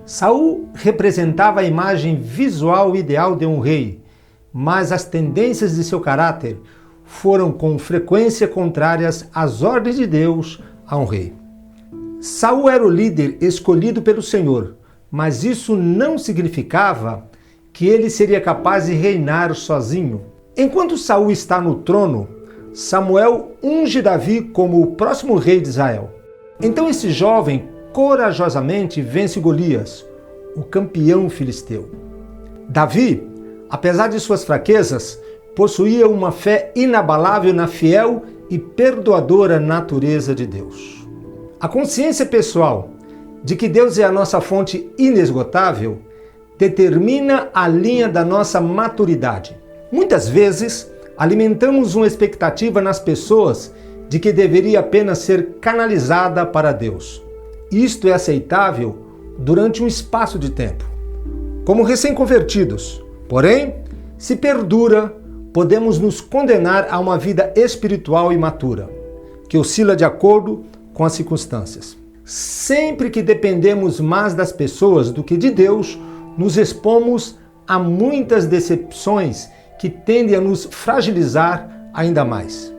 Saul representava a imagem visual ideal de um rei, mas as tendências de seu caráter foram com frequência contrárias às ordens de Deus a um rei. Saul era o líder escolhido pelo Senhor, mas isso não significava que ele seria capaz de reinar sozinho. Enquanto Saul está no trono, Samuel unge Davi como o próximo rei de Israel. Então esse jovem corajosamente vence Golias, o campeão filisteu. Davi, apesar de suas fraquezas, possuía uma fé inabalável na fiel e perdoadora natureza de Deus. A consciência pessoal de que Deus é a nossa fonte inesgotável determina a linha da nossa maturidade. Muitas vezes, alimentamos uma expectativa nas pessoas de que deveria apenas ser canalizada para Deus. Isto é aceitável durante um espaço de tempo, como recém-convertidos. Porém, se perdura, podemos nos condenar a uma vida espiritual imatura, que oscila de acordo com as circunstâncias. Sempre que dependemos mais das pessoas do que de Deus, nos expomos a muitas decepções que tendem a nos fragilizar ainda mais.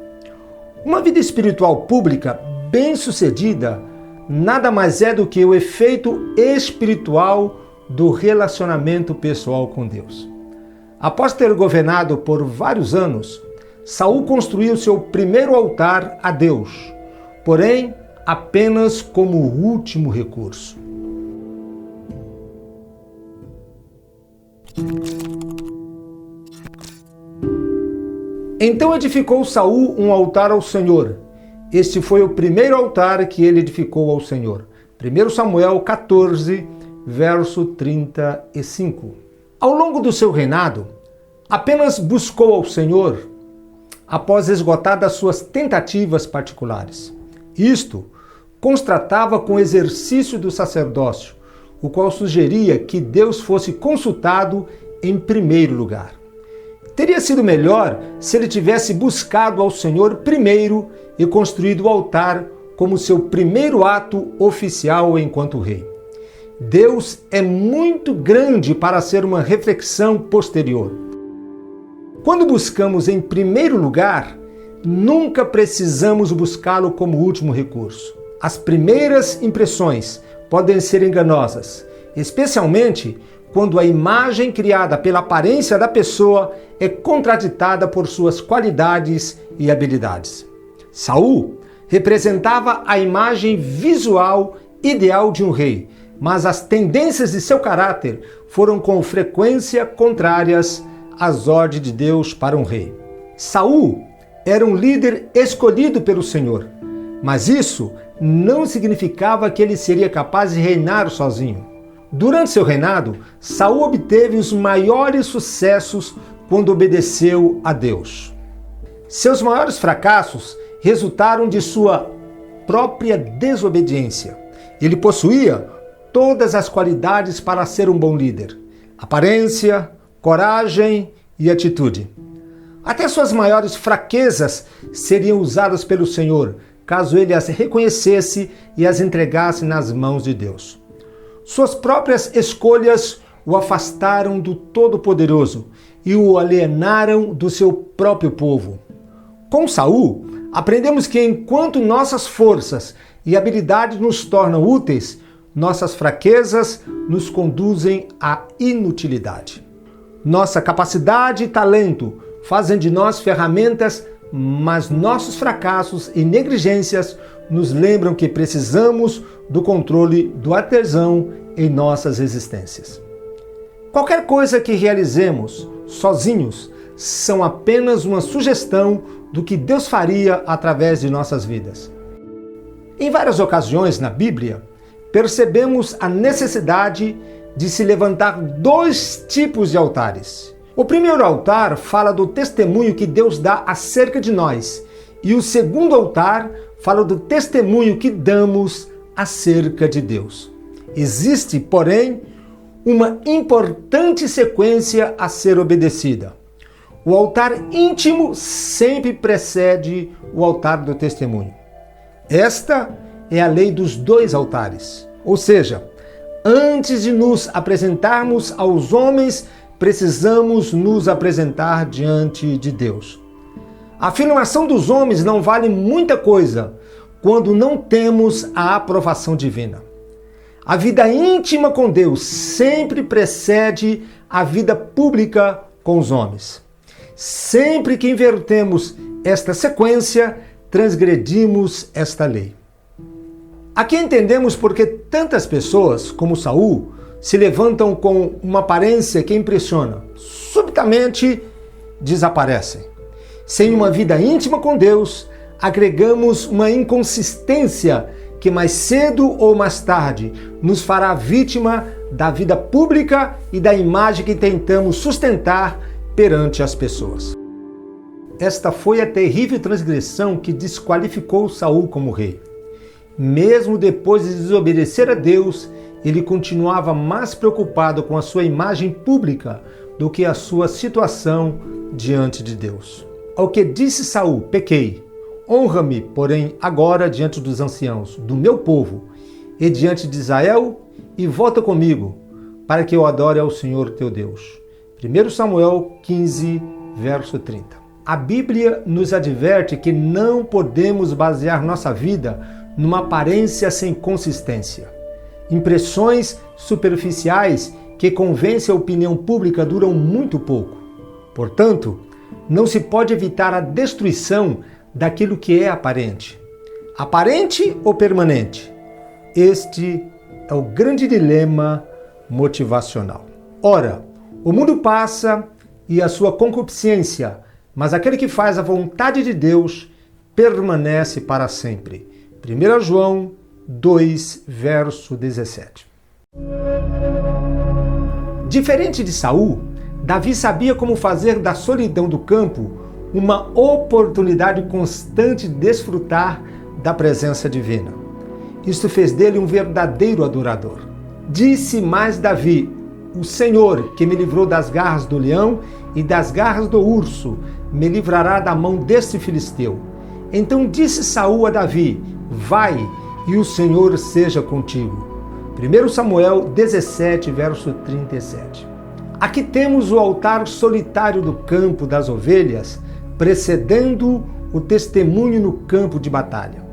Uma vida espiritual pública bem-sucedida nada mais é do que o efeito espiritual do relacionamento pessoal com Deus. Após ter governado por vários anos, Saul construiu seu primeiro altar a Deus, porém apenas como último recurso. Então edificou Saul um altar ao Senhor. Este foi o primeiro altar que ele edificou ao Senhor. 1 Samuel 14, verso 35. Ao longo do seu reinado, apenas buscou ao Senhor após esgotadas suas tentativas particulares. Isto contrastava com o exercício do sacerdócio, o qual sugeria que Deus fosse consultado em primeiro lugar. Teria sido melhor se ele tivesse buscado ao Senhor primeiro e construído o altar como seu primeiro ato oficial enquanto rei. Deus é muito grande para ser uma reflexão posterior. Quando buscamos em primeiro lugar, nunca precisamos buscá-lo como último recurso. As primeiras impressões podem ser enganosas, especialmente quando a imagem criada pela aparência da pessoa é contraditada por suas qualidades e habilidades. Saul representava a imagem visual ideal de um rei, mas as tendências de seu caráter foram com frequência contrárias às ordens de Deus para um rei. Saul era um líder escolhido pelo Senhor, mas isso não significava que ele seria capaz de reinar sozinho. Durante seu reinado, Saul obteve os maiores sucessos quando obedeceu a Deus. Seus maiores fracassos resultaram de sua própria desobediência. Ele possuía todas as qualidades para ser um bom líder: aparência, coragem e atitude. Até suas maiores fraquezas seriam usadas pelo Senhor, caso ele as reconhecesse e as entregasse nas mãos de Deus. Suas próprias escolhas o afastaram do Todo-Poderoso e o alienaram do seu próprio povo. Com Saul, aprendemos que enquanto nossas forças e habilidades nos tornam úteis, nossas fraquezas nos conduzem à inutilidade. Nossa capacidade e talento fazem de nós ferramentas, mas nossos fracassos e negligências nos lembram que precisamos do controle do artesão em nossas existências. Qualquer coisa que realizemos sozinhos são apenas uma sugestão do que Deus faria através de nossas vidas. Em várias ocasiões na Bíblia, percebemos a necessidade de se levantar dois tipos de altares. O primeiro altar fala do testemunho que Deus dá acerca de nós, e o segundo altar fala do testemunho que damos acerca de Deus. Existe, porém, uma importante sequência a ser obedecida. O altar íntimo sempre precede o altar do testemunho. Esta é a lei dos dois altares, ou seja, Antes de nos apresentarmos aos homens, precisamos nos apresentar diante de Deus. A afirmação dos homens não vale muita coisa quando não temos a aprovação divina. A vida íntima com Deus sempre precede a vida pública com os homens. Sempre que invertemos esta sequência, transgredimos esta lei. Aqui entendemos por que tantas pessoas, como Saul, se levantam com uma aparência que impressiona, subitamente desaparecem. Sem uma vida íntima com Deus, agregamos uma inconsistência que mais cedo ou mais tarde nos fará vítima da vida pública e da imagem que tentamos sustentar perante as pessoas. Esta foi a terrível transgressão que desqualificou Saul como rei. Mesmo depois de desobedecer a Deus, ele continuava mais preocupado com a sua imagem pública do que a sua situação diante de Deus. Ao que disse Saul: pequei, honra-me, porém, agora diante dos anciãos do meu povo e diante de Israel, e volta comigo, para que eu adore ao Senhor teu Deus. 1 Samuel 15, verso 30. A Bíblia nos adverte que não podemos basear nossa vida numa aparência sem consistência. Impressões superficiais que convencem a opinião pública duram muito pouco. Portanto, não se pode evitar a destruição daquilo que é aparente. Aparente ou permanente? Este é o grande dilema motivacional. Ora, o mundo passa e a sua concupiscência, mas aquele que faz a vontade de Deus permanece para sempre. 1 João 2, verso 17. Diferente de Saul, Davi sabia como fazer da solidão do campo uma oportunidade constante de desfrutar da presença divina. Isto fez dele um verdadeiro adorador. Disse mais Davi: o Senhor, que me livrou das garras do leão e das garras do urso, me livrará da mão deste filisteu. Então disse Saul a Davi: vai, e o Senhor seja contigo. 1 Samuel 17, verso 37. Aqui temos o altar solitário do campo das ovelhas, precedendo o testemunho no campo de batalha.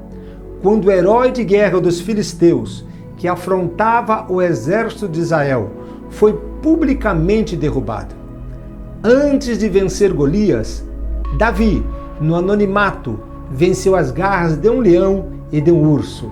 Quando o herói de guerra dos filisteus, que afrontava o exército de Israel, foi publicamente derrubado. Antes de vencer Golias, Davi, no anonimato, venceu as garras de um leão e de um urso.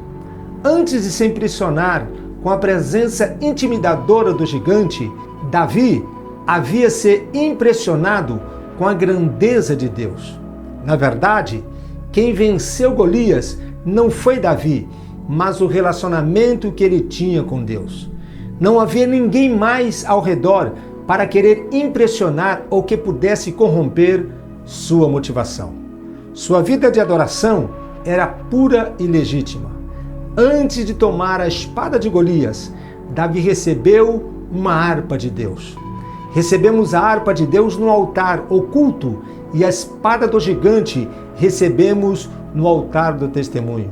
Antes de se impressionar com a presença intimidadora do gigante, Davi havia se impressionado com a grandeza de Deus. Na verdade, quem venceu Golias não foi Davi, mas o relacionamento que ele tinha com Deus. Não havia ninguém mais ao redor para querer impressionar ou que pudesse corromper sua motivação. Sua vida de adoração era pura e legítima. Antes de tomar a espada de Golias, Davi recebeu uma harpa de Deus. Recebemos a harpa de Deus no altar oculto e a espada do gigante recebemos no altar do testemunho,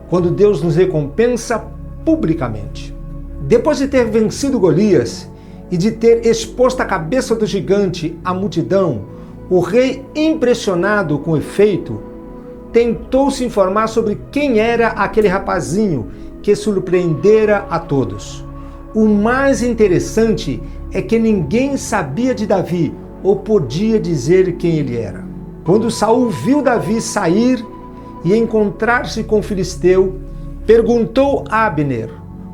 quando Deus nos recompensa publicamente. Depois de ter vencido Golias e de ter exposto a cabeça do gigante à multidão, o rei, impressionado com o efeito, tentou se informar sobre quem era aquele rapazinho que surpreendera a todos. O mais interessante é que ninguém sabia de Davi ou podia dizer quem ele era. Quando Saul viu Davi sair e encontrar-se com o filisteu, perguntou a Abner,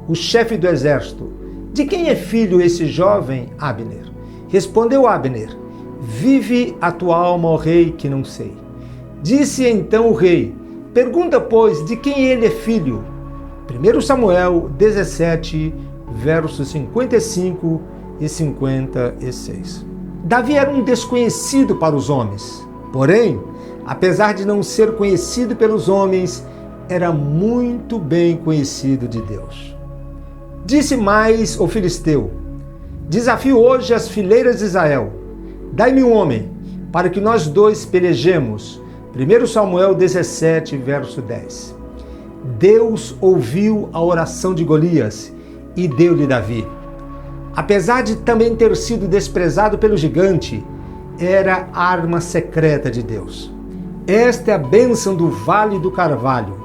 o chefe do exército: de quem é filho esse jovem, Abner? Respondeu Abner: vive a tua alma, ó rei, que não sei. Disse então o rei: pergunta, pois, de quem ele é filho. 1 Samuel 17, versos 55 e 56. Davi era um desconhecido para os homens, porém, apesar de não ser conhecido pelos homens, era muito bem conhecido de Deus. Disse mais o filisteu: desafio hoje as fileiras de Israel. Dai-me um homem, para que nós dois pelejemos. 1 Samuel 17, verso 10. Deus ouviu a oração de Golias e deu-lhe Davi. Apesar de também ter sido desprezado pelo gigante, era a arma secreta de Deus. Esta é a bênção do Vale do Carvalho,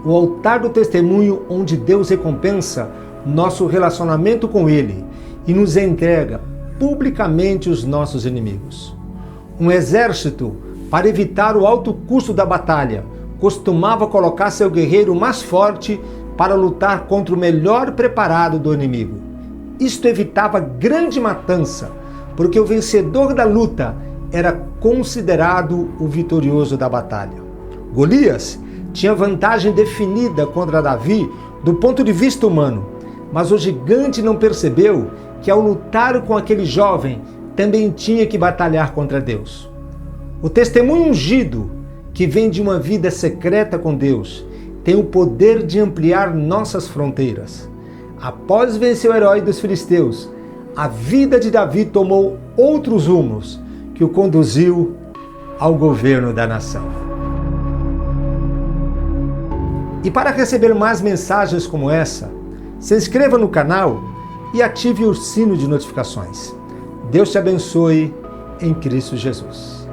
o altar do testemunho onde Deus recompensa nosso relacionamento com Ele e nos entrega publicamente os nossos inimigos. Um exército, para evitar o alto custo da batalha, costumava colocar seu guerreiro mais forte para lutar contra o melhor preparado do inimigo. Isto evitava grande matança, porque o vencedor da luta era considerado o vitorioso da batalha. Golias tinha vantagem definida contra Davi do ponto de vista humano, mas o gigante não percebeu que ao lutar com aquele jovem também tinha que batalhar contra Deus. O testemunho ungido, que vem de uma vida secreta com Deus, tem o poder de ampliar nossas fronteiras. Após vencer o herói dos filisteus, a vida de Davi tomou outros rumos que o conduziu ao governo da nação. E para receber mais mensagens como essa, se inscreva no canal e ative o sino de notificações. Deus te abençoe em Cristo Jesus.